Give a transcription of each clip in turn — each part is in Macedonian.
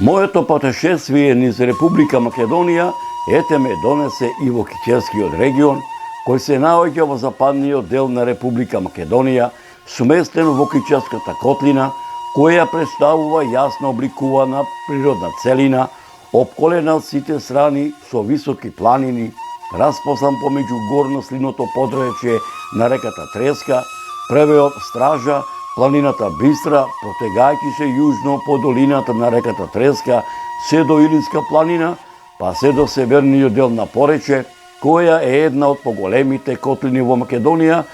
Моето патешествие низ Република Македонија ете ме донесе и во Кичевскиот регион, кој се наоѓа во западниот дел на Република Македонија, сместен во Кичевската котлина, која представува јасно обликувана природна целина, опколена од сите страни со високи планини, распосан помеѓу горно-слиното подречје на реката Треска, превеот Стража, планината Бистра, протегајќи се јужно по долината на реката Треска, се до Илинска планина, па се до северниот дел на Порече, која е една од поголемите котлини во Македонија,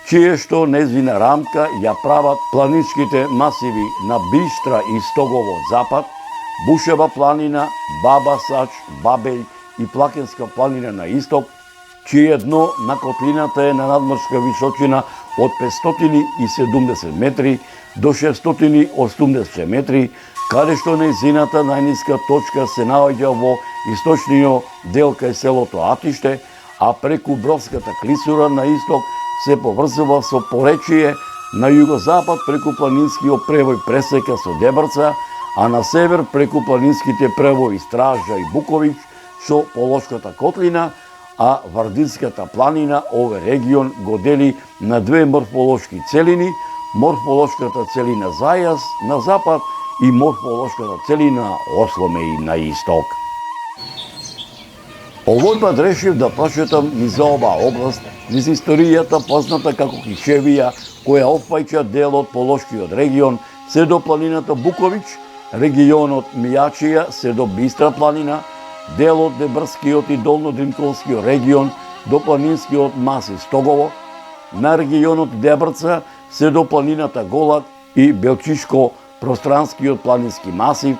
чие што незвина рамка ја прават планинските масиви на Бистра и Стогово од запад, Бушева планина, Баба Сач, Бабеј и Плакенска планина на исток, чие дно на котлината е на надморска височина од 570 метри до 680 метри, каде што нејзината најниска точка се наоѓа во источниот дел кај селото Атиште, а преку Бровската клисура на исток се поврзува со Поречие, на југозапад преку планинскиот превој пресека со Дебрца, а на север преку планинските превои Стража и Буковиќ со Полошката котлина, а Вардинската планина овој регион го дели на две морфолошки целини, морфолошката целина Зајас на запад и морфолошката целина Осломеј на исток. Овој пат решив да прочитам низ оваа област, низ историјата позната како Кичевија, која опфаќа дел од Полошкиот регион, се до планината Буковиќ, регионот Мијачија се до Бистра планина, дел од Дебрскиот и Долнодримковскиот регион до планинскиот масив Стогово, на регионот Дебрца се до планината Голак и Белчишко-пространскиот планински масив,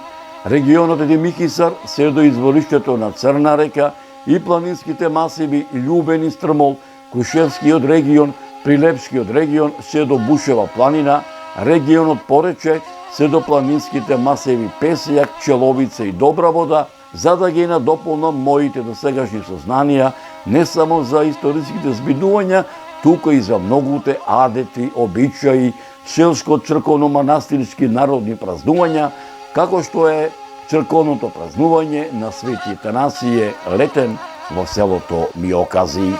регионот Едимихисар се до извориштето на Црна река и планинските масиви Љубен и Стрмол, Кушевскиот регион, Прилепскиот регион се до Бушева планина, регионот Порече се до планинските масиви Песјак, Человица и Добра вода, за да ги надополнам моите досегашни сознанија не само за историските збидувања, туку и за многуте адети, обичаи, селско-црковно-манастирски народни празнувања, како што е црковното празнување на Свети Танасије Летен во селото Миокази.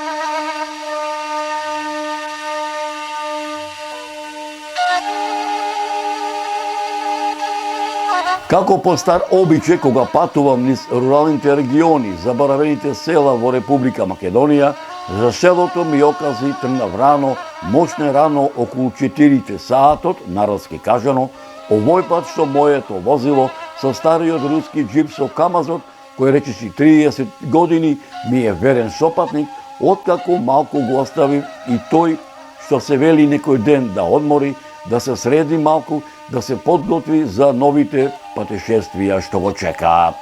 Како по стар обичај, кога патувам низ руралните региони, заборавените села во Република Македонија, за селото Миокази тргнав рано, мощне рано околу 4 саатот, народски кажано, овој пат што моето возило со стариот руски джип со камазот, кој речиси 30 години ми е верен сопатник, откако малку го оставив и тој што се вели некој ден да одмори, да се среди малку, да се подготви за новите патешествија што го чекаат.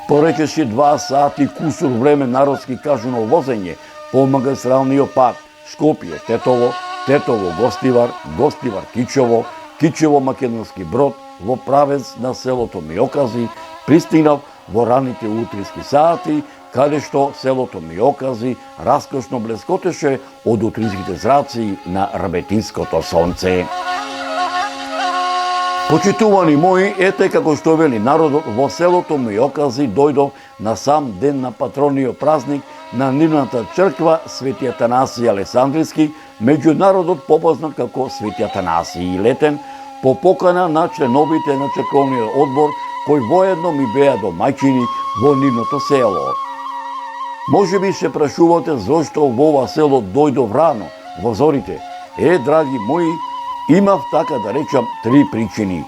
Поречеси 2 сати кусур време народски кажано возење по магистралниот пат Скопје Тетово, Тетово Гостивар, Гостивар Кичево, Кичево Македонски Брод во правец на селото Миокази, пристигнав во раните утриски сати, каде што селото Миокази раскошно блескотеше од утринските зраци на рабетинското сонце. Почитувани мои, ете како што вели народот, во селото Миокази дојдов на сам ден на патрониот празник на нивната црква Свети Атанасија Александрински, меѓу народот попознат како Свети Атанасиј Летен, по покана на членовите на црковниот одбор, кои воедно ми беа домаќини во нивното село. Може би се прашувате зошто во ова село дојдов рано, во зорите. Драги мои, имав, така да речам, 3 причини.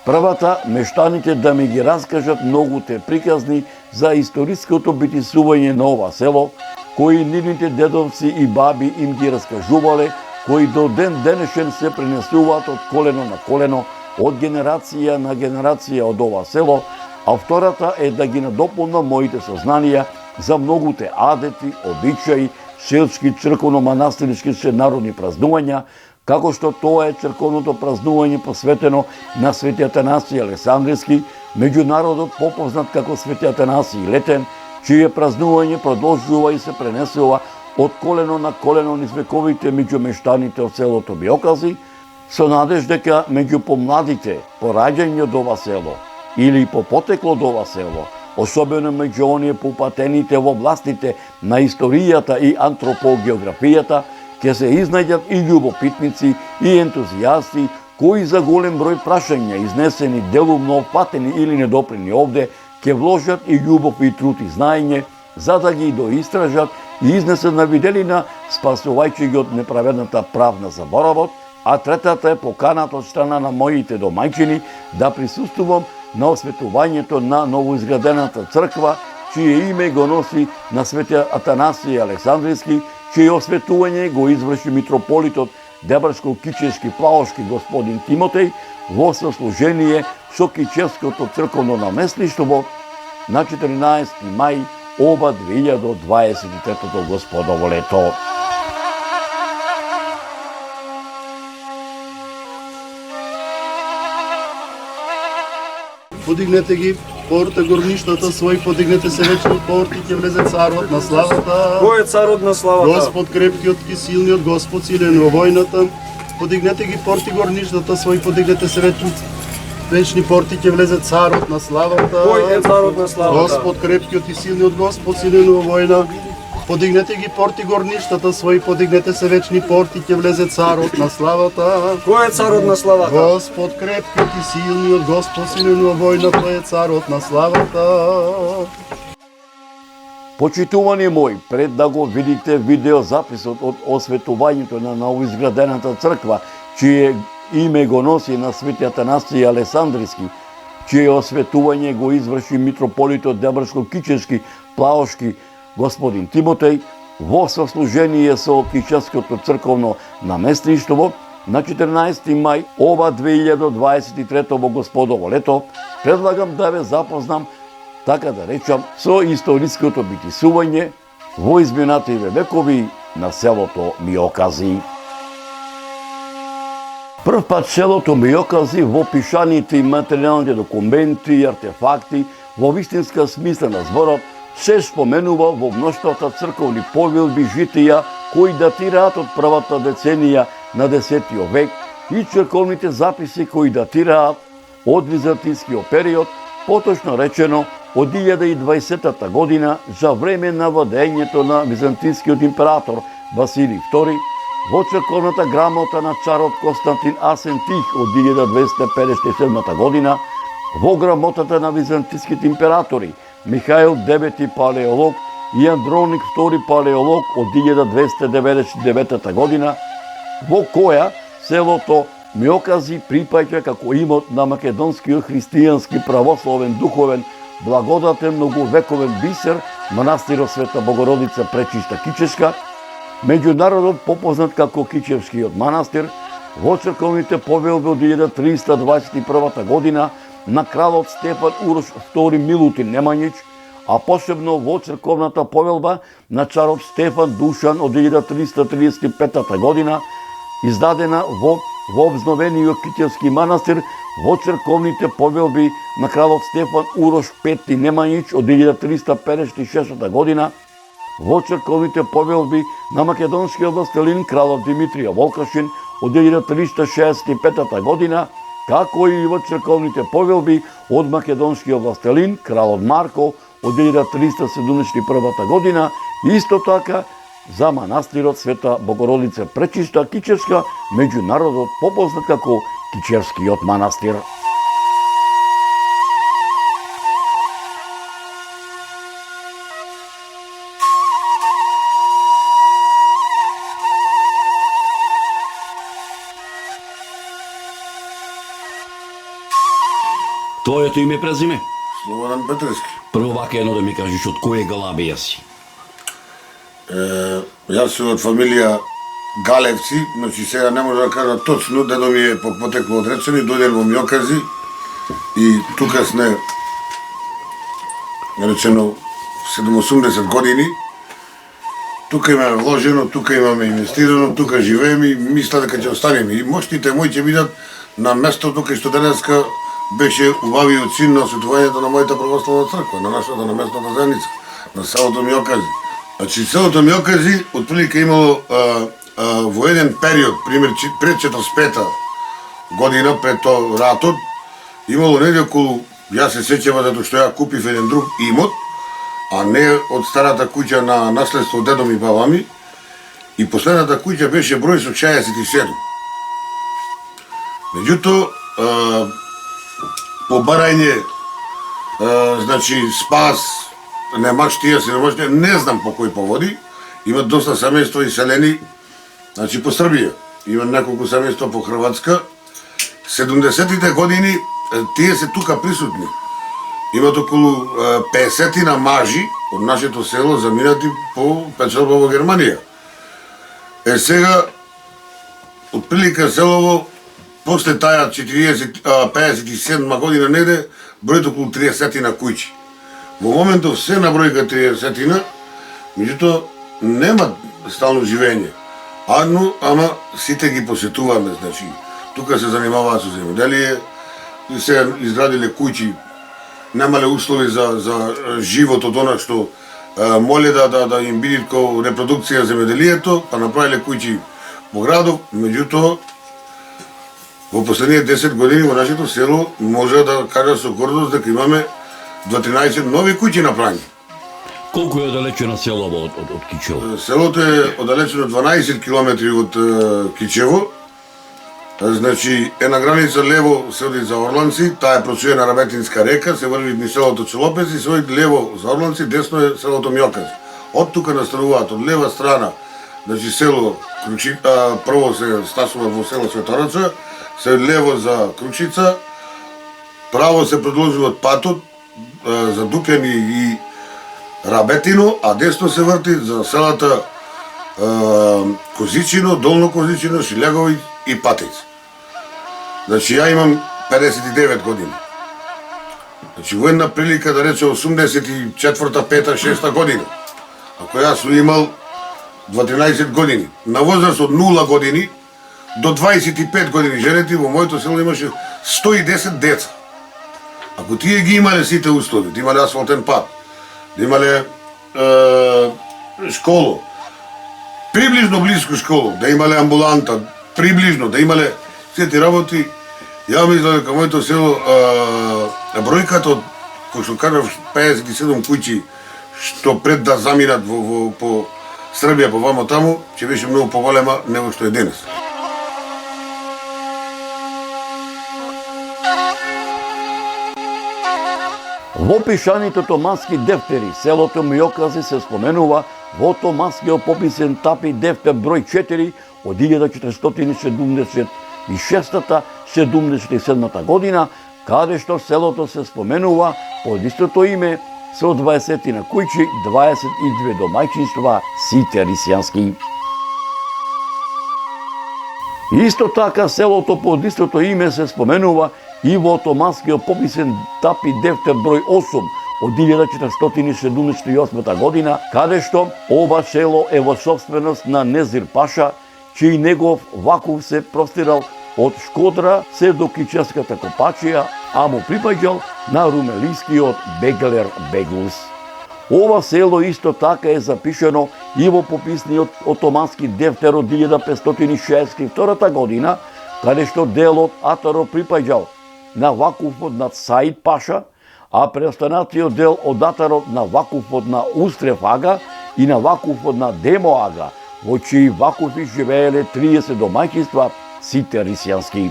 Првата, мештаните да ми ги раскажат многуте приказни за историското битисување на ова село, кои нивните дедовци и баби им ги раскажувале, кои до ден денешен се пренесуваат од колено на колено, од генерација на генерација од ова село, а втората е да ги надополнам моите сознанија за многуте адети, обичаи, селски, црковно-манастирски се народни празнувања, како што тоа е црковното празнување посветено на Свети Атанасиј Александрински, меѓу народот попознат како Свети Атанасиј Летен, чие празнување продолжува и се пренесува од колено на колено низ вековите меѓу мештаните од селото Миокази, со надеж дека меѓу помладите по раѓање од ова село или по потекло од ова село, особено меѓу оние поупатените во властите на историјата и антропогеографијата, ќе се изнајдат и љубопитници и ентузијасти кои за голем број прашања изнесени делумно опатени или недопрени овде, ќе вложат и љубов и труд и знаење, за да ги доистражат и изнесат на виделина, спасувајќи ги од неправедната правна заборавот, а третата е поканата од страна на моите домајчини да присуствувам на осветувањето на новоизградената црква, чие име го носи на свети Атанасија Александриски, чие осветување го изврши митрополитот Дебршко-Кичевски Плаошки господин Тимотеј во сослужение со Кичевското црковно наместништво на 14. мај оба 2023 господово лето. Подигнете ги порта горништата своји, подигнете се вечни порти, ќе влезе царот на славата. Кој е царот на славата? Господ крепкиот и силниот, Господ силен во војната. Подигнете ги порти горништата своји, подигнете се вечни порти, ќе влезе царот на славата. Кој е царот на славата? Господ крепкиот и силниот, Господ силен во војна. Подигнете ги порти горништата своји, подигнете се вечни порти, ќе влезе царот на славата. Кој е царот на славата? Господ крепкиот и силниот, Господ силен во војна, тој е царот на славата. Почитувани мои, пред да го видите видеозаписот од осветувањето на новоизградената црква, чие име го носи на свети Атанасија Александриски, чие осветување го изврши митрополитот Дебршко-Кичевски Плаошки господин Тимотеј во сослужение со Кичевското црковно наместништво на 14. мај ова 2023 господово лето, предлагам да ве запознам, така да речам, со историското битисување во изминативе векови на селото Миокази. Прв пат селото Миокази во пишаните и материјалните документи и артефакти во вистинска смисла на зборот се споменува во мноштвата црковни повелби житија кои датираат од првата деценија на 10 век и црковните записи кои датираат од византискиот период, поточно речено од 1020 година за време на владењето на византискиот император Василий II, во црковната грамота на царот Константин Асентих од 1257 година, во грамотата на византиските императори Михаил IX Палеолог и Андроник II Палеолог од 1299 година, во која селото Миокази припаѓа како имот на македонскиот христијански православен духовен благодатен многовековен бисер манастирот Света Богородица Пречиста Кичевска, меѓу народот попознат како Кичевскиот манастир, во црковните повелби од 1321 година на кралот Стефан Урош II Милутин Немањич, а посебно во црковната повелба на царот Стефан Душан од 1335 година, издадена во обновениот Кичевски манастир, во црковните повелби на кралот Стефан Урош V Немањич од 1356 година, во црковните повелби на македонскиот властелин кралот Димитрија Волкашин од 1365 година, како и во црковните повелби од македонскиот властелин кралот Марко од 1371 година, исто така за манастирот Света Богородица Пречиста Кичевска, меѓу народот попознат како Кичевскиот манастир. Твоето име и презиме? Слободан Петрески. Прво вака едно да ми кажеш од која галабија си? Јас сум од фамилија Галевци, значи сега не може да кажа точно, дедо ми е по потекло од Речени, дојден во Миокази и тука сме, речено, 70 години. Тука имаме вложено, тука имаме инвестирано, тука живееме и мисля дека ќе останеме. И моштите мои ќе бидат на местото кај што денеска беше убавиот син на осветувањето на мојата православна црква, на нашата на местната заедница, на селото Миокази. Значи, селото Миокази отприлика имало во еден период, пример пред 45-та година, пред тоа ратот, имало неде околу Јас се сеќава затоа што ја купив еден друг имот, а не од старата куќа на наследство од дедо ми и баба ми. И последната куќа беше број со 67. Меѓутоа, по барање, значи спас, немаштија, сиромаштија, не знам по кои поводи, имат доста семејства иселени, значи по Србија, има неколку семејства по Хрватска. 70-тите години тие се тука присутни. Имат околу 50 мажи од нашето село заминати по печалба во Германија. Сега, отприлика селово, после таа 57 година неде, бројот околу 30 куќи. Во моментов се на бројка 30, меѓутоа нема стално живење. Ама сите ги посетуваме, значи, тука се занимаваат со земјоделие, се изградиле куќи, немале услови за живот од она што моле да им биде ко репродукција земјоделието, па направиле куќи во градов, меѓутоа во последните 10 години во нашето село може да кажа со гордост дека имаме 13 нови куќи направени. Колку е оддалечено селово од Кичево? Селото е оддалечено 12 километри од Кичево. Значи, една граница лево се оди за Орланци, таа е прочуена Рабетинска река, се врви низ селото Челопец и се оди лево за Орланци, десно е селото Мјокац. Од тука настануваат од лева страна, значи село Кручица, прво се стасува во село Светораца, се лево за Кручица, право се продолжува патот за Дупјани и Рабетино, а десно се врти за селата Козичино, Долно Козичино, Шилјагови и Патиц. Значи, ја имам 59 години. Значи, во една прилика, да рече, 84-та, 5-та, 6-та година, ако јас сум имал 12 години, на возраст од 0 години до 25 години женети, во моето село имаше 110 деца. Ако тие ги имале сите услови, да имале асфалтен пат, да имале школо, приближно близко школо, да имале амбуланта, приближно, да имале сите работи, ја мислам дека моето село бројката од кој што кажав 57 куќи што пред да заминат по Србија по вамо таму, ќе беше многу поголема него што е денес. Во пишаните томански дефтери, селото Мјокази се споменува во томанскиот пописен тапи дефтер број 4 од 1476-77 година, каде што селото се споменува под истото име со 20 на куќи, 22 домаќинства, сите рисјански. Исто така селото под истото име се споменува и во томанскиот пописен тапи дефтер број 8 од 1478 година, каде што ова село е во собственост на Незир Паша, чиј негов вакув се простирал од Шкодра се до Кичевската Копачија, а му припаѓал на румелискиот Беглер Беглус. Ова село исто така е запишено и во пописниот отомански дефтер од 1562 година, каде што делот Атаро припаѓал на вакуфот над Саид Паша, а преостанатиот дел од Атарот на вакуфот на Устрев Ага и на вакуфот на Демо Ага, во чии вакуфи живееле 30 домаќинства, сите рисјански.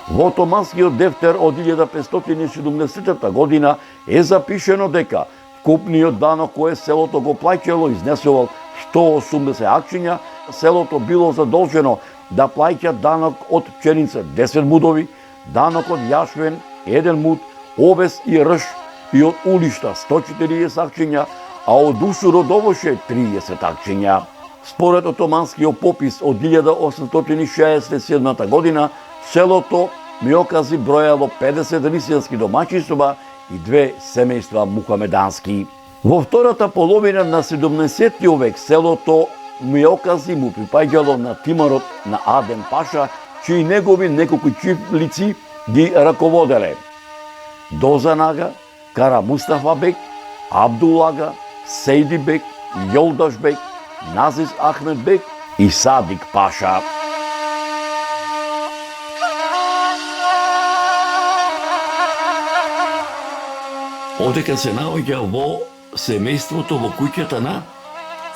Во томанскиот дефтер од 1570 година е запишено дека вкупниот данок кој селото го плаќало изнесувал 180 акчиња, селото било задолжено да плаќа данок од пченица 10 мудови, данок од јашвен 1 муд, овес и рж и од улишта 140 акчиња, а од усур од овоше 30 акчиња. Според отоманскиот попис од 1867 година, селото Мјокази бројало 50 рисјански домаќинства и 2 семејства мухамедански. Во втората половина на 17 век селото Мјокази му припаѓало на тимарот на Адем Паша, чии негови неколку чифлици ги раководеле. Дозан Ага, Кара Мустафа бек, Абдул-ага, Сейди бек, Јолдаш бек, Назис Ахмед бек и Садик Паша. Одека се наоѓа во семејството, во куќата на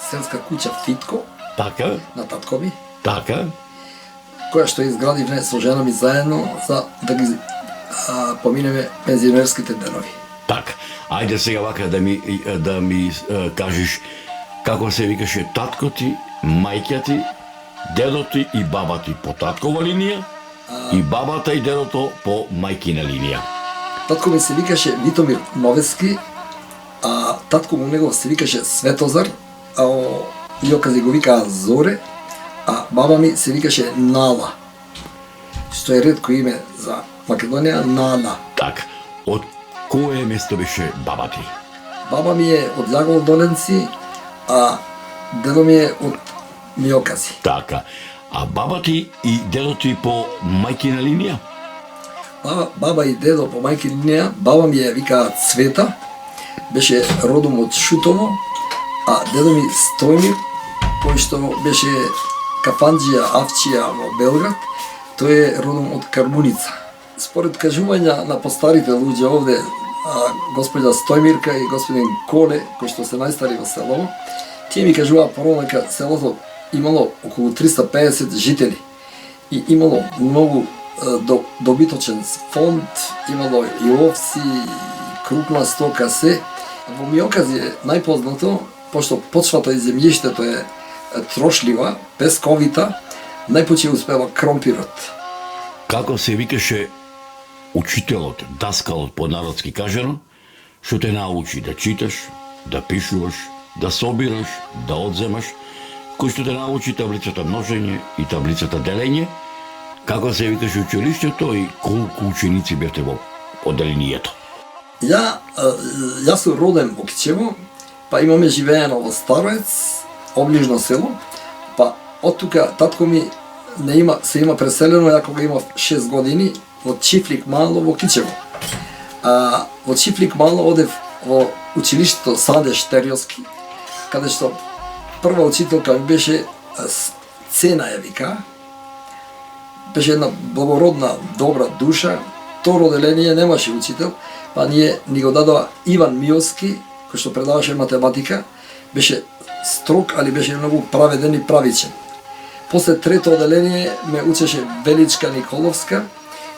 селска куќа Фитко така, на татко ми, така, која што изградивме со жена ми заедно за да ги поминеме пензионерските денови. така. Ајде сега вака да ми кажеш како се викаше татко ти, мајка ти, дедо ти и баба ти по таткова линија и бабата и дедото по мајкина линија. Татко ми се викаше Витомир Новески, а татко му негов се викаше Светозар, а Јокази го викаа Зоре, а баба ми се викаше Нала, што е ретко име за Македонија, Нала. Така, од кое место беше баба ти? Баба ми е од Јагол Доленци, а дедо ми е од Миокази. Така, а баба ти и дедо ти по мајкина линија? Баба и дедо по мајки линија, баба ми е викаа Цвета, беше родом од Шутово, а дедо ми Стојмир, кој што беше кафанџија Авчија во Белград, тој е родом од Карбуница. Според кажувања на постарите луѓе овде, господја Стојмирка и господин Коле, кои што се најстари во селово, тие ми кажуваа порано дека селото имало околу 350 жители и имало многу добиточен фонд, имало и овци, и крупна стока се. Во Миокази е најпознато, пошто почвата и земјиштето е трошлива, песковита, најпоче успева кромпирот. Како се викаше учителот, даскалот по народски кажано, што те научи да читаш, да пишуваш, да собираш, да одземаш, кој што те научи таблицата множење и таблицата делење, како се викаше училиштето и колку ученици бевте во одделението? Јас сум роден во Кичево, па имаме живеено во Староец, оближно село, па од тука татко ми се има преселено ја кога имав 6 години во Чифлик Мало во Кичево. Во Чифлик Мало одев во училиштето Саде Штериоски, каде што прва учителка ми беше Цена ја вика, беше една благородна, добра душа. Второ одделение немаше учител, па ни го дадоа Иван Миоски, кој што предаваше математика, беше строг, али беше многу праведен и правичен. После трето одделение ме учеше Величка Николовска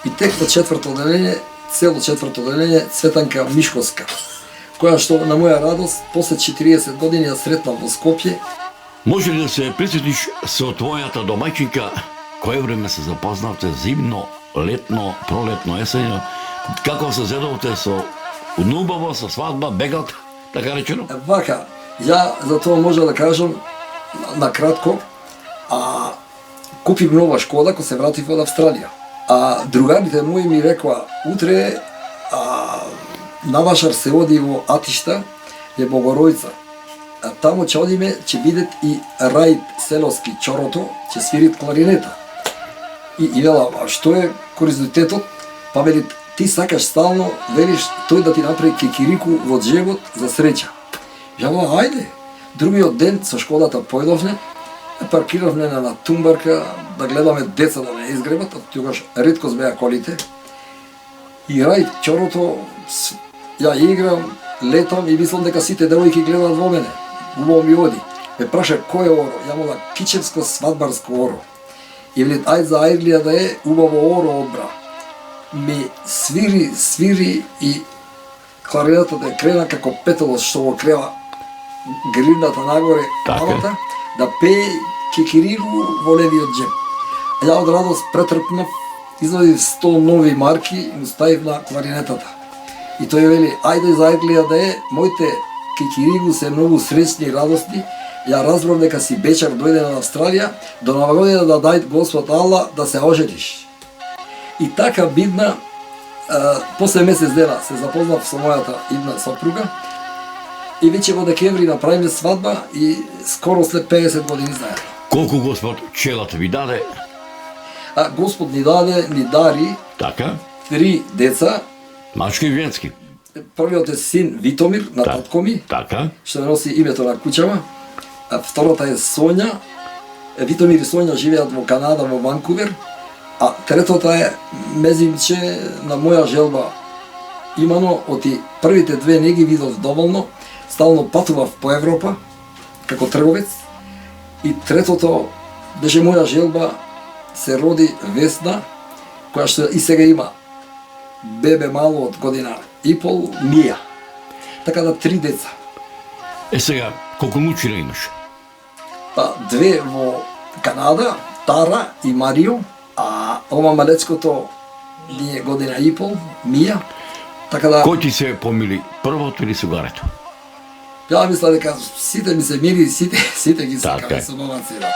и тек во четврто одделение, цело четврто одделение, Цветанка Мишковска, која што на моја радост после 40 години ја сретнав во Скопје. Може ли да се присетиш со твојата домаќинка кое време се запознавте, зимно, летно, пролетно, есењо, како се зедовте со унубаво, со свадба, бегат, така речено? Вака, ја за тоа може да кажам на кратко, купив нова Шкода кога се вратив од Австралија. Другарите мои ми рекоа, утре навашар се оди во Атишта, е Богоројца. Тамо ќе одиме, ќе бидат и Раид Селоски Чорото, ќе свирит кларинета. И вела, што е куризитетот? Па вели, ти сакаш стално, велиш тој да ти направи кикирику во джебот за среќа. Јава, ајде. Другиот ден со Шкодата појдовне, паркиравме на тумбарка да гледаме деца да не изгребат, а тогаш ретко беа колите. И Раид Чорото, ја играм, летам и мислам дека сите девојки гледаат во мене. Убаво ми оди. Ме праша кој е оро, ја мола кичевско свадбарско оро. И велит, ајде за Ајрлија да е, убаво оро одбра. Ми свири и кларинетата да крена како петелот што го крела гривната нагоре малата, да пее кикирику во левиот джеб. Ја од радост претрпнав, извадив 100 нови марки и му ставив на кларинетата. И тој вели, ајде за Ајрлија да е, моите кикирику се многу среќни и радосни. Ја разбрав дека си бечар дојде на Австралија, до Нова година да дај Господ Алла да се ожениш. И така бидна, после месец дена се запознав со мојата идна сопруга и веќе во декември направиме свадба и скоро след 50 години заедно. Колку Господ челат ви даде? Господ ни даде, ни дари Така? 3 деца. Мачки и женски. Првиот е син Витомир, на татко ми, Така? што носи името на куќава. Втората е Сонја. Витомир и Сонја живеат во Канада, во Ванкувер. А третата е мезимче на моја желба имано оти првите две не ги видов доволно, стално патував по Европа како трговец и третото беше моја желба, се роди Весна, која што и сега има бебе мало од година и пол, Мија. Така да 3 деца. Сега, колку внучина имаш? Па, 2 во Канада, Тара и Марио, а ова малечкото ни е година и пол, Мија. Така да, Кој ти се помили, првото или сугарето? ја мисля дека сите ми се мили, сите ги Така сакаме е. со момаци. Да.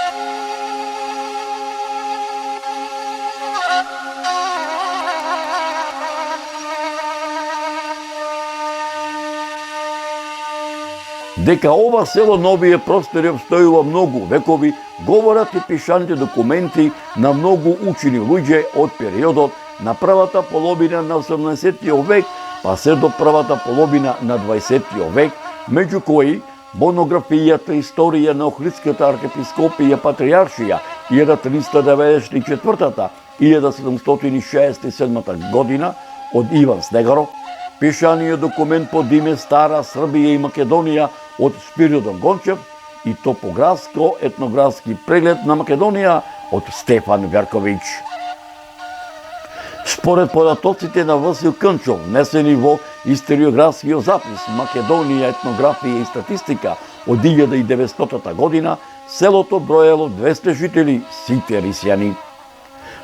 Дека ова село на овие простори обстојува многу векови, говорат и пишаните документи на многу учени луѓе од периодот на првата половина на 18 век, па се до првата половина на 20 век, меѓу кои монографијата Историја на Охридската архиепископија Патриаршија 1394-1767 година од Иван Снегаров, пишаниот документ под име Стара Србија и Македонија од Спиридон Гончев и топографско-етнографски преглед на Македонија од Стефан Верковиќ. Според податоците на Васил Кънчов, внесени во историографскиот запис Македонија, етнографија и статистика од 1900 година, селото броело 200 жители, сите рисјани.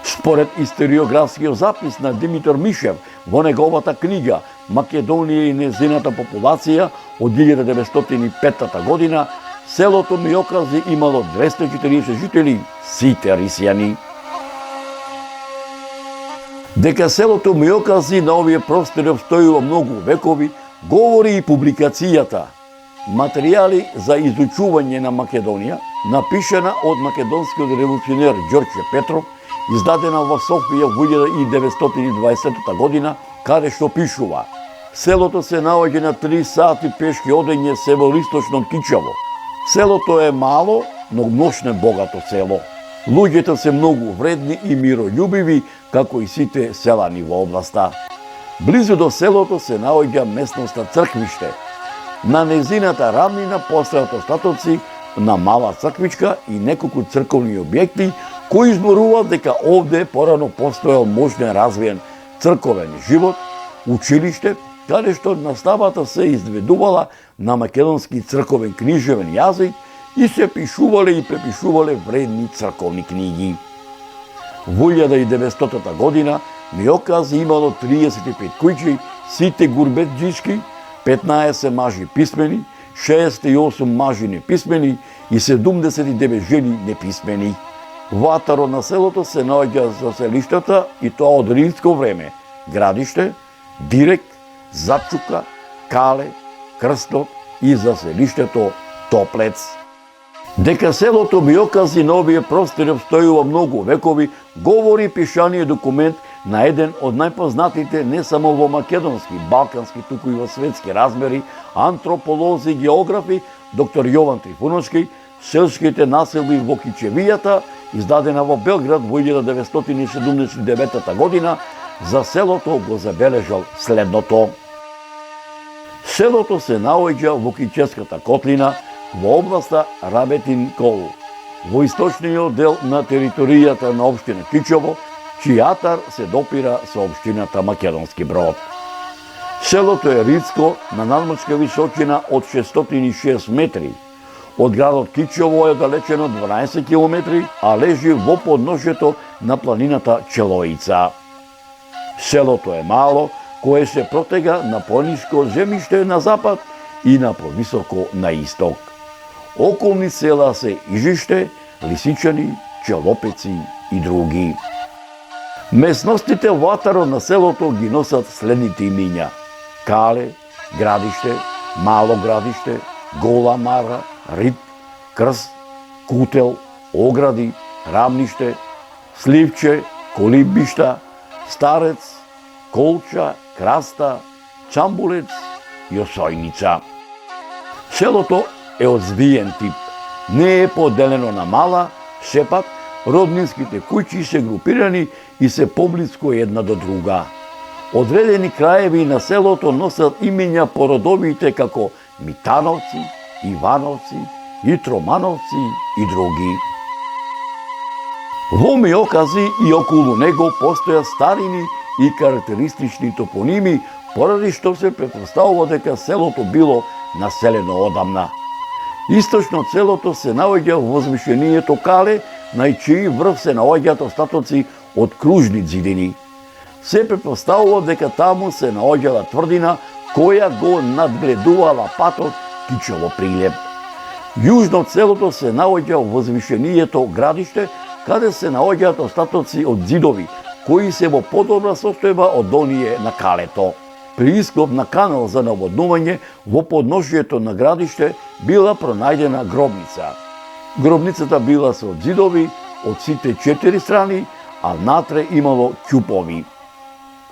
Според историографскиот запис на Димитар Мишев во неговата книга Македонија и незината популација од 1905 година, селото Миокази имало 240 жители, сите рисјани. Дека селото Миокази на овие простори обстојува многу векови, говори и публикацијата Материјали за изучување на Македонија, напишана од македонскиот револуционер Ѓорче Петров, издадена во Софија во 1920 година, каде што пишува: селото се наоѓа на 3 сати пешки одење североисточно од Кичево. Селото е мало, но мощно богато село. Луѓето се многу вредни и мирољубиви, како и сите селани во областа. Близу до селото се наоѓа местноста Црквиште. На незината рамнина постојат остатоци на мала црквичка и неколку црковни објекти, кои изборуваат дека овде порано постоел можен развиен црковен живот, училиште, каде што наставата се изведувала на македонски црковен книжевен јазик и се пишувале и препишувале вредни црковни книги. Во 1900 година Миокази имало 35 куќи, сите гурбетџички, 15 мажи писмени, 68 мажи неписмени и 79 жени неписмени. Во атаро на селото се наоѓа заселиштата и тоа од римско време: Градиште, Директ, Запчука, Кале, Крстот и заселиштето Топлец. Дека селото Миокази на овие простори обстојува многу векови, говори пишаниот документ на еден од најпознатите не само во македонски, балкански, туку и во светски размери, антрополози и географи, доктор Јован Трифуновски, Селските населби во Кичевијата, издадена во Белград во 1979 година, за селото го забележал следното: селото се наоѓа во Кичевската котлина, во областа Рабетин Кол, во источниот дел на територијата на општина Кичево, чиј атар се допира со општината Македонски Брод. Селото е ридско, на надморска височина од 606 метри. Од градот Кичево е далечено 12 км, а лежи во подножјето на планината Челоица. Селото е мало, кое се протега на пониско земјиште на запад и на повисоко на исток. Околни села се Ижиште, Лисичани, Челопеци и други. Местностите во атарот на селото ги носат следните имиња: Кале, Градиште, Мало Градиште, Гола Мара, Рид, Крст, Кутел, Огради, Рамниште, Сливче, Колибишта, Старец, Колча, Краста, Чамбулец и Осојница. Селото е од звиен тип. Не е поделено на мала, сепак роднинските куќи се групирани и се поблиско една до друга. Одредени краеви на селото носат имења по родовите како Митановци, Ивановци, Итромановци и други. Во Миокази и околу него постојат старини и карактеристични топоними, поради што се претпоставува дека селото било населено одамна. Источно од селото се наоѓа возвишението Кале, на чиј врв се наоѓаат остатоци од кружни ѕидини. Се претпоставува дека таму се наоѓала тврдина која го надгледувала патот Кичево Прилеп. Јужно од селото се наоѓа возвишението Градиште, каде се наоѓаат остатоци од ѕидови, кои се во подобра состојба од оние на Калето. При ископ на канал за наводнување во подножјето на Градиште била пронајдена гробница. Гробницата била со ѕидови од сите 4 страни, а внатре имало ќупови.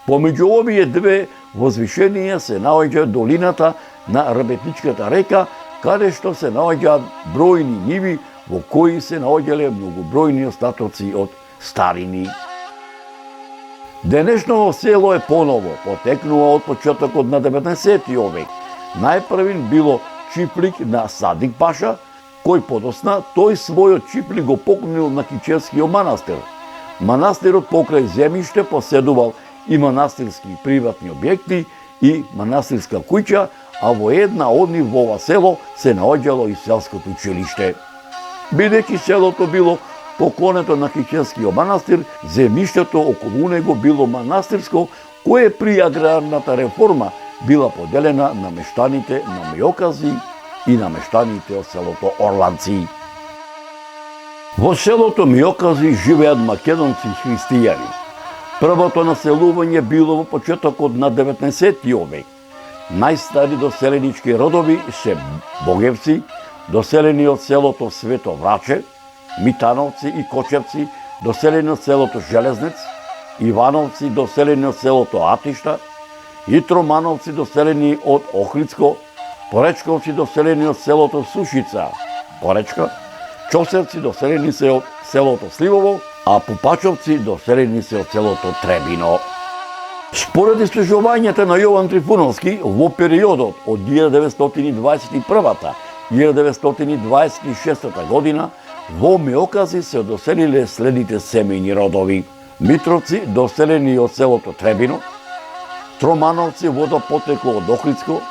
Помеѓу овие две возвишенија се наоѓа долината на Работничката река, каде што се наоѓаат бројни ниви во кои се наоѓале многобројни остатоци од старини. Денешново село е поново, потекнува од почетокот на 19. век. Најпрвин било чиплик на Садик Паша, кој подосна тој својот чиплик го поклонил на Кичевскиот манастир. Манастирот покрај земјиште поседувал и манастирски приватни објекти и манастирска куќа, а во една од нив во ова село се наоѓало и селското училиште. Бидејќи селото било поклонето на Кичевскиот манастир, земјиштето околу него било манастирско, кое при аграрната реформа била поделена на мештаните на Миокази и на мештаните од селото Орланци. Во селото Миокази живеат македонци и христијани. Првото населување било во почетокот на 19. век. Најстари доселенички родови се Богевци, доселени од селото Свето Враче, Митановци и Кочевци, доселени од селото Железнец, Ивановци, доселени од селото Атишта, Итромановци, доселени од Охридско, Поречковци, доселени од селото Сушица, Поречка, Чосевци, доселени се од селото Сливово, а Пупачовци, доселени се од селото Требино. Според истражувањата на Јован Трифуновски, во периодот од 1921-1926 година, во Миокази се доселиле следните семејни родови: Митровци, доселени од селото Требино, Тромановци, водопотекло од Охридско,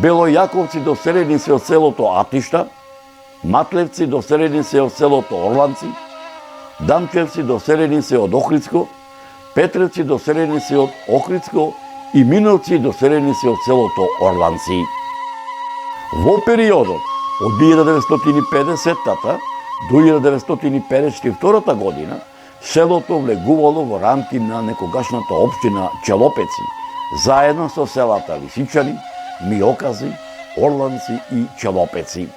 Белојаковци, доселени се од селото Атишта, Матлевци, доселени се од селото Орланци, Дамчевци, доселени се од Охридско, Петревци, доселени се од Охридско и Миновци, доселени се од селото Орланци. Во периодот од 1950 до 1952 година селото влегувало во рамки на некогашната општина Челопеци, заедно со селата Лисичани, Миокази, Орланци и Челопеци.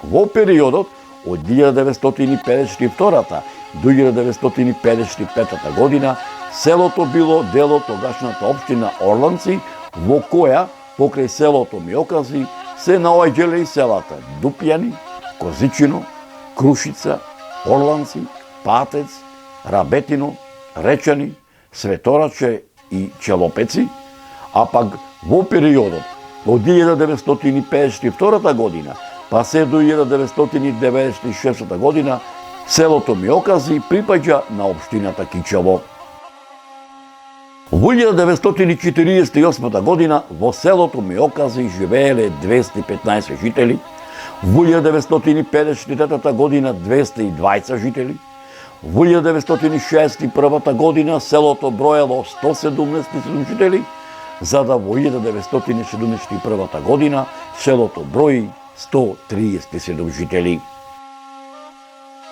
Во периодот од 1952 до 1955 година селото било дел од тогашната општина Орланци, во која, покрај селото Миокази, се наоѓале и селата Дупјани, Козичино, Крушица, Орланци, Патец, Рабетино, Речани, Светораче и Челопеци, а пак во периодот од 1952 година па се до 1996 година селото Миокази припаѓа на општината Кичево. Во 1948 година во селото Миокази живееле 215 жители, во 1954 година 220 жители, во 1961 година селото броело 177 жители, за да во 1971 година селото брои 137 жители.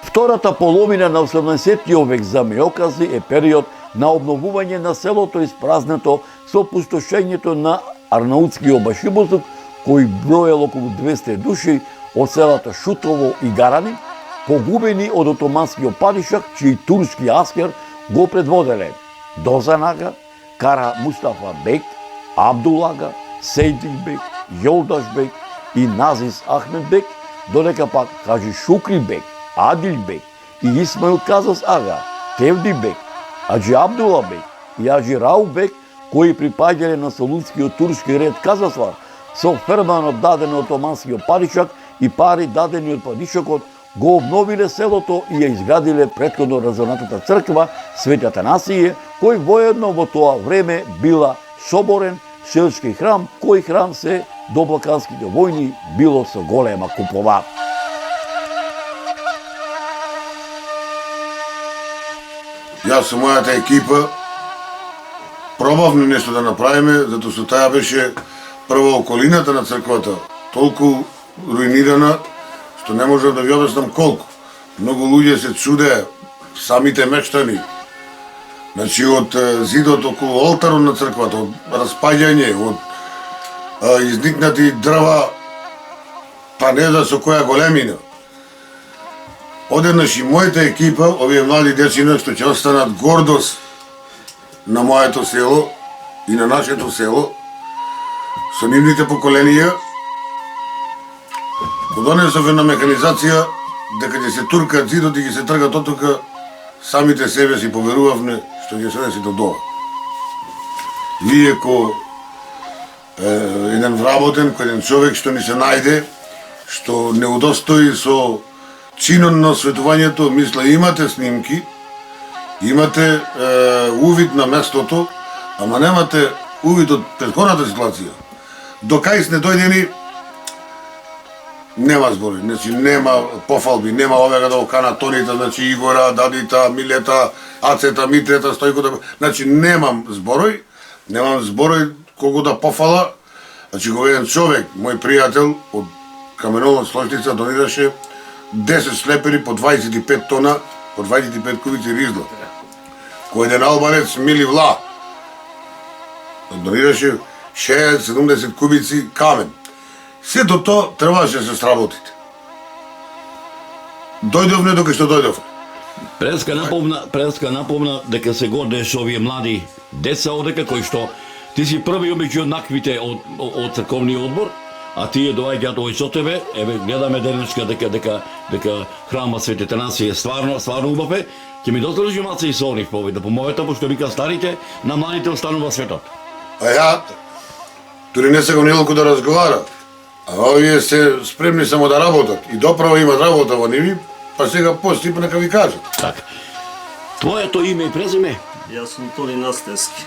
Втората половина на 18 век за Миокази е период на обновување на селото испразнето со опустошењето на арнаутскиот башибозук, кој броел околу 200 души од селата Шутово и Гарани, погубени од отоманскиот падишак, чиј турски аскер го предводеле Дозанага, Кара Мустафа Бек, Абдулага, Сейдик Бек, Јолдаш Бек и Назис Ахмед Бек, додека пак Кажи Шукри Бек, Адил Бек и Исмаил Казас Ага, Тевди Бек, Аджи Абдула Бек и Аджи Раубек, кои припаѓале на солунскиот турски ред Казасвар, со фермано дадени од оманскиот паричак и пари дадени од паричакот, го обновиле селото и ја изградиле претходно разорнатата црква Свети Атанасије, кој воедно во тоа време била соборен селски храм, кој храм се до Балканските војни било со голема купова. Јас со мојата екипа пробавме нешто да направиме, затоа што таа беше прво околината на црквата толку руинирана, што не можам да ви обяснам колку. Многу луѓе се чудеа, самите мештани. Значи, од зидот околу олтарот на црквата, од распаѓање, од изникнати дрва, па не знам со која големина. Одеднаш и мојата екипа, овие млади дечина што ќе останат гордост на моето село и на нашето село, со нивните поколенија, го донесове на механизација дека ќе се туркаат зидот и ќе се тргат оттука, самите себе си поверувавме што ќе се деси до доа. Вие ко еден вработен, ко еден човек што ни се најде, што не удостои со чинон на осветувањето, мисля, имате снимки, имате увид на местото, ама немате увид од претходната ситуација. До кај сте дојдени, нема збори, значи нема пофалби, нема овега да окана Тонита, значи Игора, Дадита, Милета, Ацета, Митрета, Стојкото, значи немам зборој колку да пофала, значи го еден човек, мој пријател од каменолом Слочница донираше 10 слепери по 25 тона, по 25 кубици ризла. Кој еден албанец Мили Вла донираше 60-70 кубици камен. Сето тоа требаше да се сработите. Дојдовме дока што дојдовме. Преска напомна дека се гордееш со овие млади деца одека кои што ти си први меѓу наквите од црковниот одбор, а тие доаѓаат овој со тебе. Еве гледаме денеска дека храмот Свети Атанасиј е стварно убав е. Ќе ми додржи малце и со нив да помовете, пошто вика старите на младите останува светот. А ја дури не се го нелку да разговара. А овие се спремни само да работат и доправо имат работа во ними, па сега постепно нека ви кажат. Така. Твоето име и презиме? Јас сум Тони Настевски.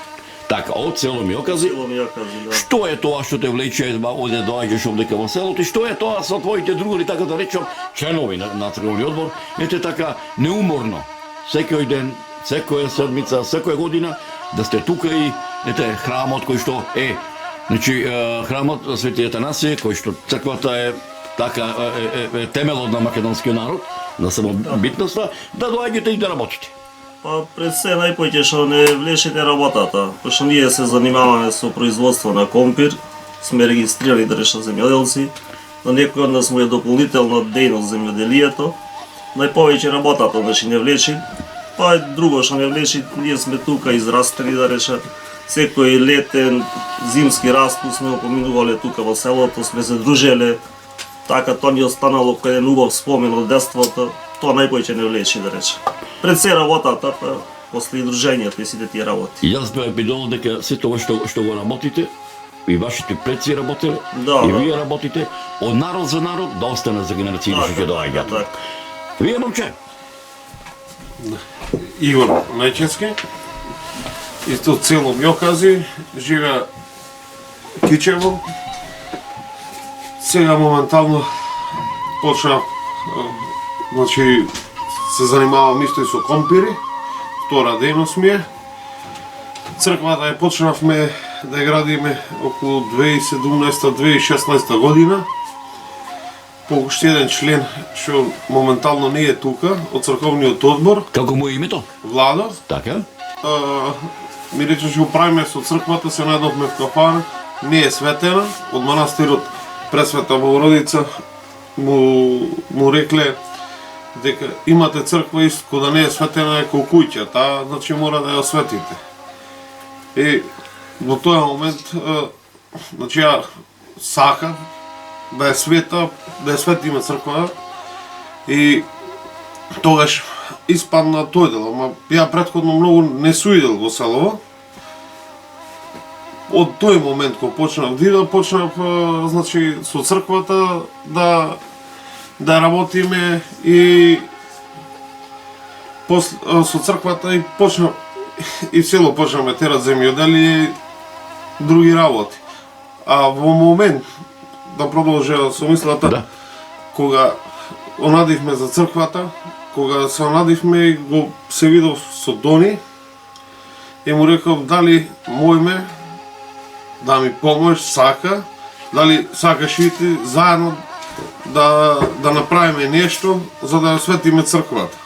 Така, од село Миокази. Село Миокази, да. Што е тоа што те влече оде доаѓаш овдека во селото и што е тоа со твоите другари, така да речам, членови на црковниот одбор, ете така неуморно, секој ден, секоја седмица, секоја година да сте тука и ете храмот кој што е, значи храмот Свети Атанасиј, кој што црквата е така темелот на македонскиот народ, на самобитноста, да доаѓате и да работите. Па пред се најпоќе што не влешите работата, пошто ние се занимаваме со производство на компир, сме регистрирани да речам земјоделци, но некој од нас му е дополнителна дејност земјоделието, најповеќе работата значи не влечи, па друго што не влечи, ние сме тука израстени да речам, секој летен, зимски распуст сме го поминувале тука во селото, сме се дружеле, така тоа ни останало како еден убав спомен од детството, тоа најповеќе не влечи да речем. Пред се работата, па после и дружењето и сите тие работи. И јас бе бидол дека се тоа што го работите, и вашите предци работеле, Да, и да. вие работите, од народ за народ да остане за генерациите што ќе доаѓаат. Така. Вие момче, Игор Најчевски, исто цело Мјокази, живеа Кичево. Сега моментално почнав, значи се занимавам исто и со компири, втора дејност ми е. Црквата ја почнавме да ја градиме околу 2017-2016 година. По уште еден член што моментално не е тука, од црковниот одбор, како му е името? Владо, Така? ми рече што го правиме со црквата, се најдовме в кафана, не е светена, од манастирот Пресвета Богородица му рекле дека имате црква исто да не е светена е како куќа, таа значи мора да ја осветите. И во тој момент значи ја сакав да е света, да ја светиме црква и тогаш испадна тој дел, ама ја претходно многу не су идел во селово од тој момент кога почнав да идам, почнав значи со црквата да работиме и со црквата и почнав и цело почнавме терат земјоделие и други работи. А во момент да продолжа со мислата, Да. кога онадивме за црквата, кога се онадивме и го се видов со Дони и му реков дали мојме да ми помогнеш, сака, дали сакаш и ти заедно да направиме нешто за да осветиме црквата.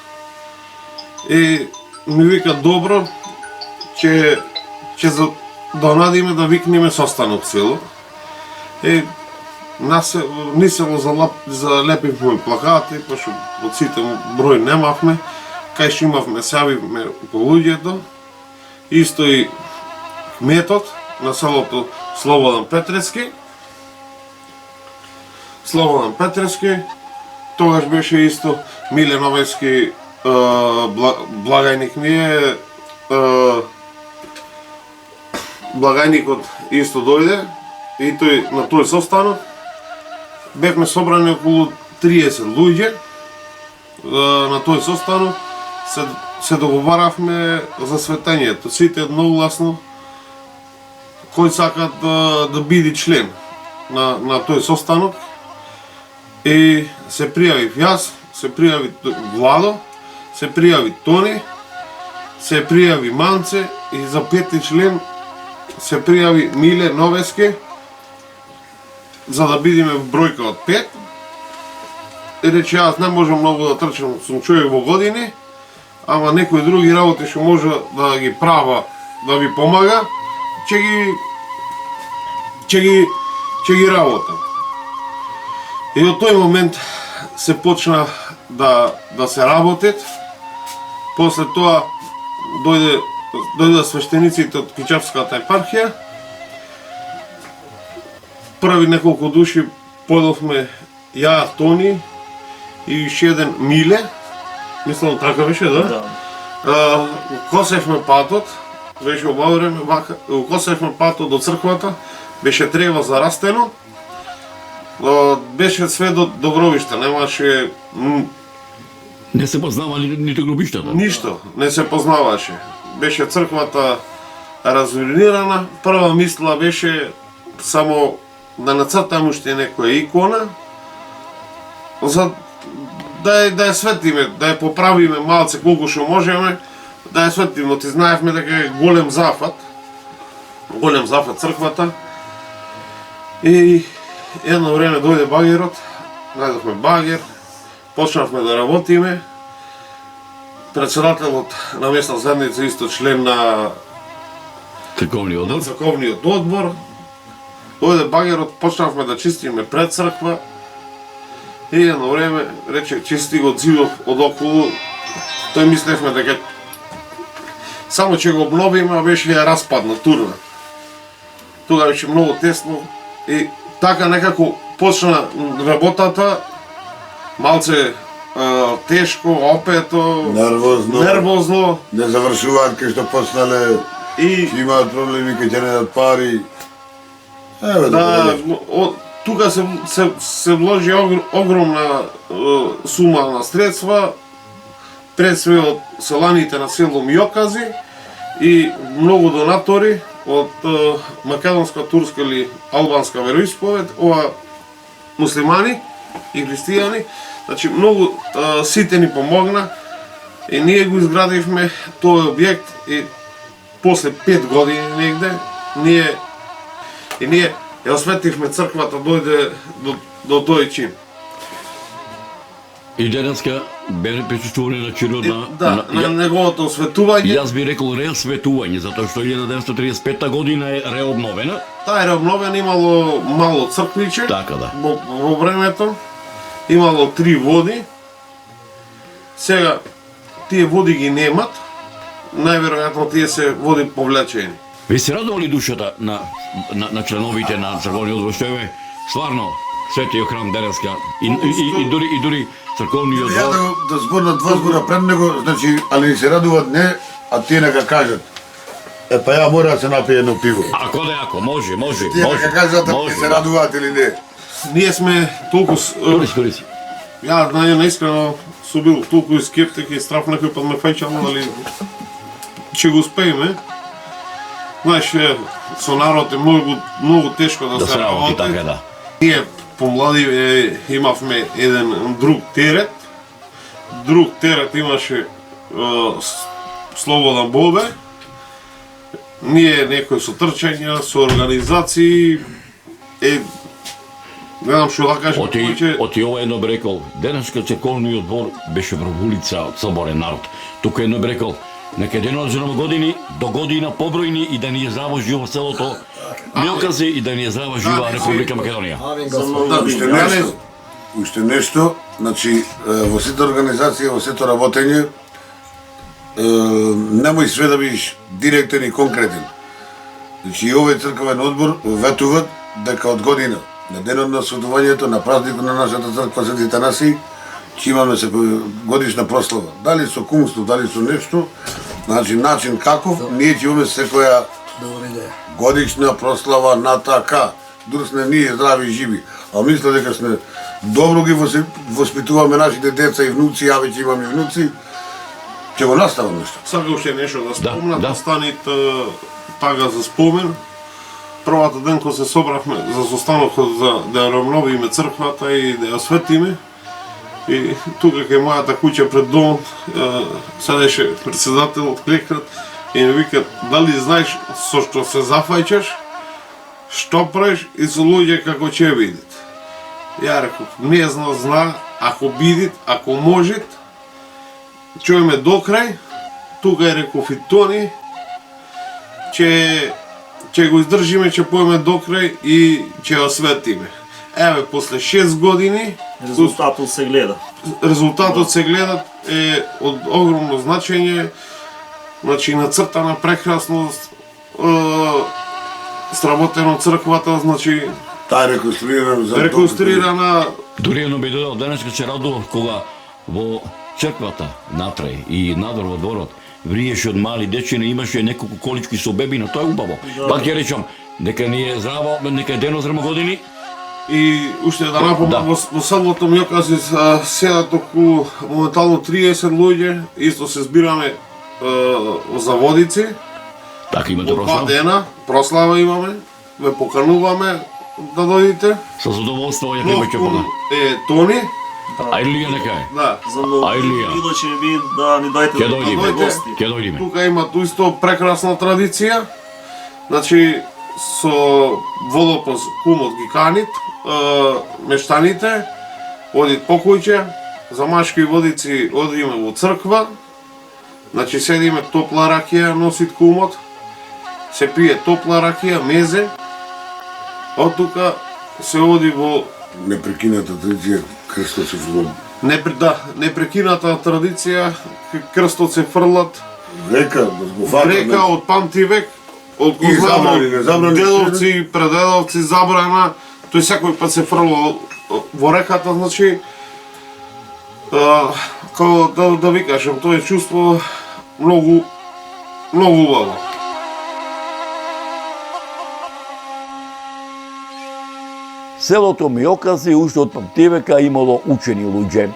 И ми вика добро, ќе да онадиме да викнеме состанок цело. И ни село залепивме плакати, пошто од сите број немавме, кај што имавме се јавивме по луѓето. Исто и кметот на селото Слободан Петрески. Слободан Петрески, тогаш беше исто Миле Новески благајник ни е, благајникот исто дојде и тој на тој состанок бевме собрани околу 30 луѓе на тој состанок се договаравме за светењето. Сите едногласно кој сака да биде член на тој состанок и се пријавив јас, се пријави Владо, се пријави Тони, се пријави Манце и за пети член се пријави Миле Новески за да бидеме в бројка од 5. И рече јас не можам многу да трчам, сум човек во години, ама некои други работи што може да ги права, да ви помага, ќе ги работам. И од тој момент се почна да се работат. После тоа дојде свештениците од Кичевската епархија. Први неколку души појдовме ја, Тони и уште еден Миле. Мислам така беше, да? Да. Косевме патот, беше во време вака, косевме патот до црквата, беше трева зарастено. Беше све до гробишта, немаше Не се познава нито гробиштата. ништо, не се познаваше. Беше црквата разуринирана, прва мисла беше само да нацртам уште некоја икона, за да ја светиме, да ја поправиме малце колку што можеме, да ја светиме. Ти знаевме дека е голем зафат црквата. И едно време дојде багерот, најдовме багер, почнавме да работиме. Председателот на местна заедница исто член на црковниот одбор. Дојде багерот, почнавме да чистиме пред црква. И едно време рече чисти го зидов од околу. Тој мислевме дека само ќе го обновиме, а беше ја распадна, турна. Тога беше многу тесно и така некако почна работата, малце тешко, опето, нервозно. Не завршуваат кај што почнале, И ќе имаат проблеми, кај ќе не дадат пари. да, тука се вложи огромна сума на средства, пред све од селаните на село Миокази и многу донатори од македонска, турска или албанска вероисповед, ова муслимани и христијани. Значи многу сите ни помогна и ние го изградивме тој објект и после 5 години негде ние ја осветивме црквата, дојде до тој чин. И денеска бе присуствуване на чинот На неговото осветување. Јас би рекол реосветување, затоа што 1935 година е реобновена. Таа е реобновена, имало мало црквиче. Така да. Во времето имало 3 води. Сега тие води ги немат. Најверојатно тие се води повлечени. Ви се радува ли душата на членовите на црковниот одбор, што е стварно светиот храм денеска и дури црковниот Ја двор? да зборна два збора пред него, значи, али ни се радуваат не, а тие нека кажат. па ја мора да се напие едно пиво. Ако не, ако може, Тие дека кажат да се радуваат или не. Ние сме толку Туриси. ја наискрено сум бил толку и скептик и страв некој пат ме фаќало, дали ќе го успееме. Знаеш, со народ е многу тешко да се работи работи. така, да. Ние помлади имавме еден друг терет. Друг терет имаше слободан бобе. Ние некои со трчања, со организации, не знам што да кажем повеќе. Оти ова едно би рекол, денеска церковниот двор беше врв улица од соборен народ. Тука едно би рекол, нека денот за години, до година побројни и да ни е здрава жива селото Милкази и да ни е здрава жива Република Македонија. Амин, Да, Господи. Уште нешто, значи во сите организации, во сето работење, немој све да бидеш директен и конкретен. Значи и овој црковен одбор ветуват дека од година, на денот на светувањето, на празникот на нашата црква Свети Танаси, ќе имаме годишна прослава. Дали со кумство, дали со нешто, значи начин каков, ние ќе имаме секоја Добра идеја. годишна прослава на така. Дури сме ние здрави и живи. А мисля дека сме добро ги воспитуваме нашите деца и внуци, ја веќе имам и внуци, ќе го наставам нешто. Сака уште нешто да спомнат, да. да станит тага за спомен. Првата ден кога се собравме за состанокот да ја рамновиме црквата и да ја осветиме. И тука кај мојата куќа пред домот седеше председателот клекнат и ми викат: дали знаеш со што се зафаќаш, што правиш и со луѓе како ќе видит. Ја реков, не зна, ако бидит, ако может, чуеме до крај, тука е реков и Тони, ќе го издржиме, ќе поеме до крај и ќе ја осветиме. Еве, после 6 години, Резултатот се гледа. резултатот се гледа, е од огромно значење, значи нацртана прекрасно, сработено црквата, значи Таа реконструирана реконструирана. Дури едно би додал, денеска се радував кога во црквата натрај и надвор во дворот вриеше од мали дечина, имаше неколку колички со беби, но тоа е убаво. Пак ќе речам, нека ни е здраво, нека е денот зрема години. И уште да напомнам, во селото Милкази седат околу моментално 30 луѓе, исто се збираме за водици. Така имате Во 2 прослава. дена прослава имаме, ве покануваме да дојдете. Со задоволство ја ќе ќе Ловкун пода. е Тони, Ајлија нека е. да. За многу Ајлија. било ќе ви да ни дајте Ќе да дојдеме. дојдете гости. Ќе дојдеме. Тука има исто прекрасна традиција. Значи, со водопоз кумот ги канит, мештаните, одит покојче, за машки водици одиме во црква, значи седиме топла ракија, носит кумот, се пие топла ракија, мезе, од тука се оди во непрекината традиција крстот се фрлат. непрекината традиција, крстот се фрлат, Река, да го фатат. река од памти век, од И забрани, не забрани. дедовци, предедовци забрана, тој секој пат се фрла во реката, значи како да ви кажам, тоа е чувство многу убаво. Селото Миокази уште од памтивека имало учени луѓе.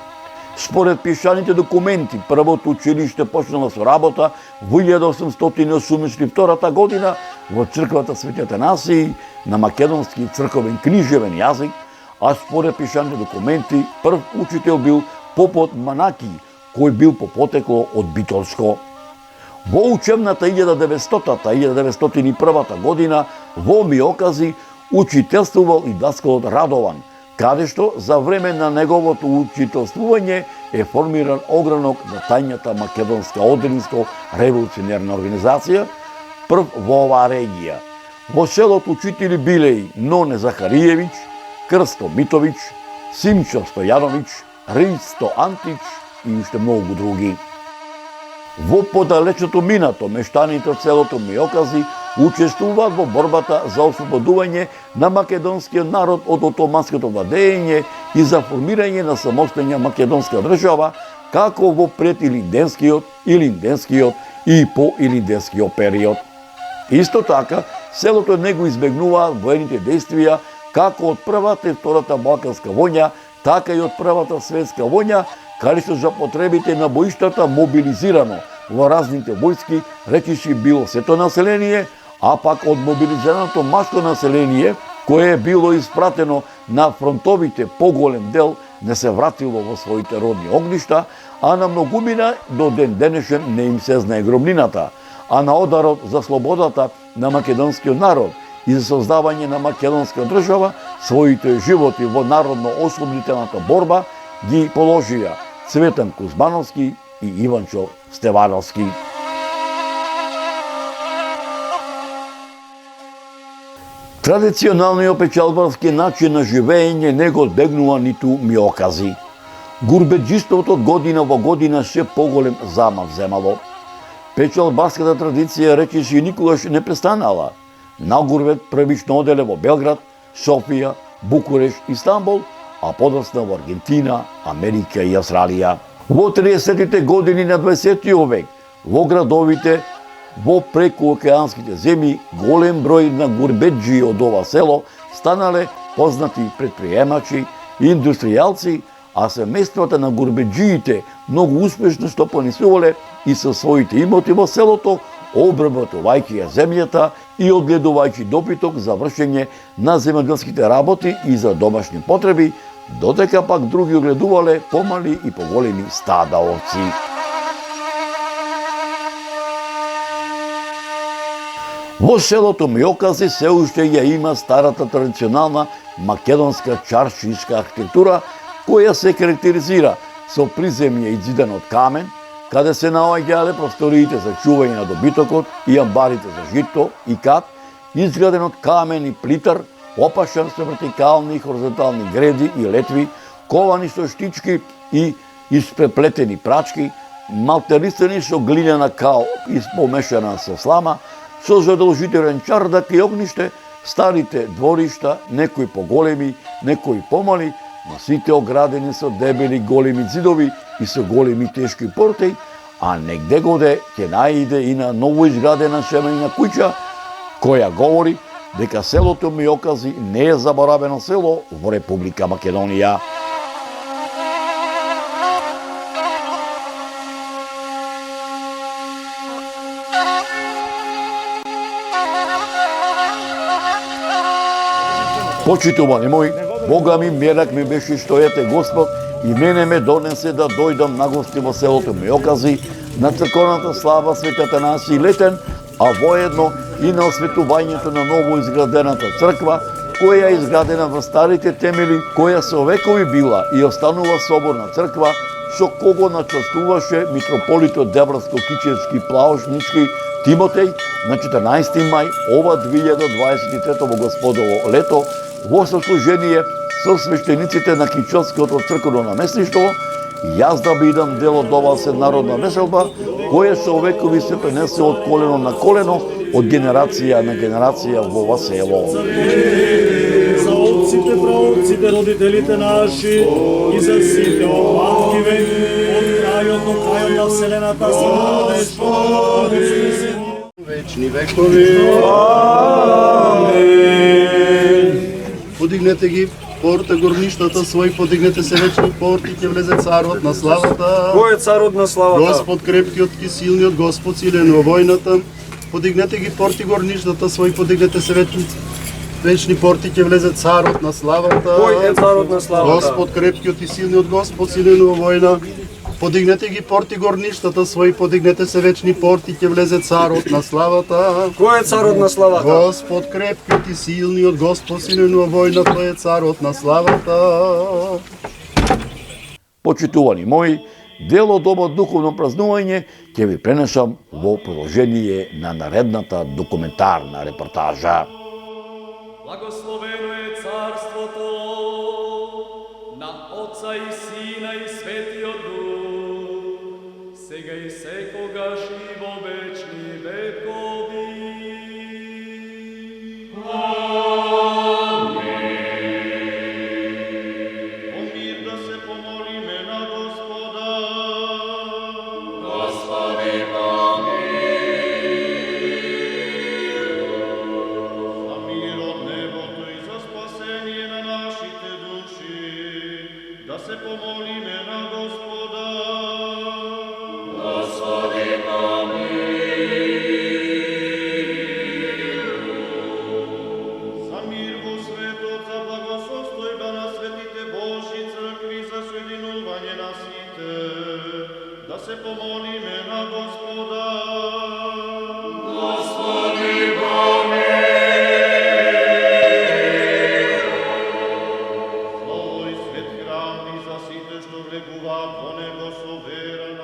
Според пишаните документи, првото училиште почнало со работа во 1882 година во црквата Свети Атанасии на македонски црковен книжевен јазик, а според пишаните документи прв учител бил попот Манаки, кој бил по потекло од Битолско. Во учебната 1900-1901 година во Миокази учителствувал и даскалот Радован, каде што за време на неговото учителствување е формиран огранок на тајната македонска одринско револуционерна организација, прв во оваа регија. Во селото учители биле и Ноне Захариевич, Крсто Митович, Симчо Стојанович, Ристо Антич и уште многу други. Во подалечното минато, мештаните од селото Миокази учествуваат во борбата за ослободување на македонскиот народ од отоманското владење и за формирање на самостојна македонска држава, како во предилинденскиот, илинденскиот и поилинденскиот период. Исто така, селото не го избегнуваат воените действија како од Првата и Втората Балканска војна, така и од Првата светска војна, каде што за потребите на боиштата мобилизирано во разните војски, речиси било сето население, а пак од мобилизираното машко население, кое е било испратено на фронтовите поголем дел, не се вратило во своите родни огништа, а на многумина до ден денешен не им се знае гробнината, а на ударот за слободата на македонскиот народ и за создавање на македонска држава, своите животи во народно-ослободителната борба ги положија Цветан Кузмановски и Иванчо Стевановски. Традиционалниот печалбарски начин на живење не го одбегнува ниту миокази. Гурбеџиството од година во година се поголем замав земало. Печалбарската традиција речиси никогаш не престанала. На гурбет првично оделе во Белград, Софија, Букуреш, Истанбул, а подоцна во Аргентина, Америка и Австралија. Во 30-тите години на 20 век, во градовите, во прекуокеанските земји, голем број на гурбеџи од ова село станале познати предприемачи и индустријалци, а семејствата на гурбеџиите многу успешно што понесувале и со своите имоти во селото, обработувајќи ја земјата и одгледувајќи допиток за вршење на земјоделските работи и за домашни потреби, додека пак други огледувале помали и поголеми стада овци. Во селото Миокази се уште ја има старата традиционална македонска чаршишка архитектура, која се карактеризира со приземје изиден од камен, каде се наоѓале просториите за чување на добитокот и амбарите за жито и кат, изграден од камен и плитар, опашан со вертикални и хоризонтални греди и летви, ковани со штички и испреплетени прачки, малтерисани со глинена као испомешана со слама, со задолжителен чардак и огниште, старите дворишта, некои поголеми, некои помали, но сите оградени со дебели големи зидови и со големи тешки портеи, а негде годе ќе најде и на новоизградена семејна куќа, која говори дека селото Миокази не е заборавено село во Република Македонија. Почитувани мои, Бога ми мерак ми беше што ете Господ и мене ме донесе да дојдам на гости во селото Миокази на црковната слава Свети Атанасиј Летен, а воедно и на осветувањето на ново изградената црква, која е изградена во старите темели, која со векови била и останува соборна црква, со кого начастуваше митрополитот Дебравско-Кичевски Плаушнички Тимотеј на 14 мај ова 2023 во Господово лето во сослужение со свештениците на Кичевското црковно наместништво. Јас да бидам дел од ова народна веселба, која со векови се пренесе од колено на колено, од генерација на генерација во ова село. За отците, праотците, родителите наши и за сите опатки век, од крајот до крајот на вселената Вечни векови. Подигнете ги порта горништата своји, подигнете се вечни порти, ќе влезе царот на славата. Кој е царот на славата? Господ крепкиот и силниот, Господ силен во војната. Подигнете ги порти горништата своји, подигнете се вечни порти, ќе влезе царот на славата. Кој е царот на славата? Господ крепкиот и силниот, Господ силен во војна. Подигнете ги порти горништата своји, подигнете се вечни порти, ќе влезе царот на славата. Кој е царот на славата? Господ крепкиот и силниот, Господ силен во војна, тој е царот на славата. Почитувани мои, дел од ова духовно празнување ќе ви пренесам во продолжение на наредната документарна репортажа. Благословено е царството на Отца и Сина и Светиот Дух, сега и секогаш и во вечни векови. Дайте, да се помолиме на Господа. Господи, Слово и свет храни за сите, што влегуваат во него со вера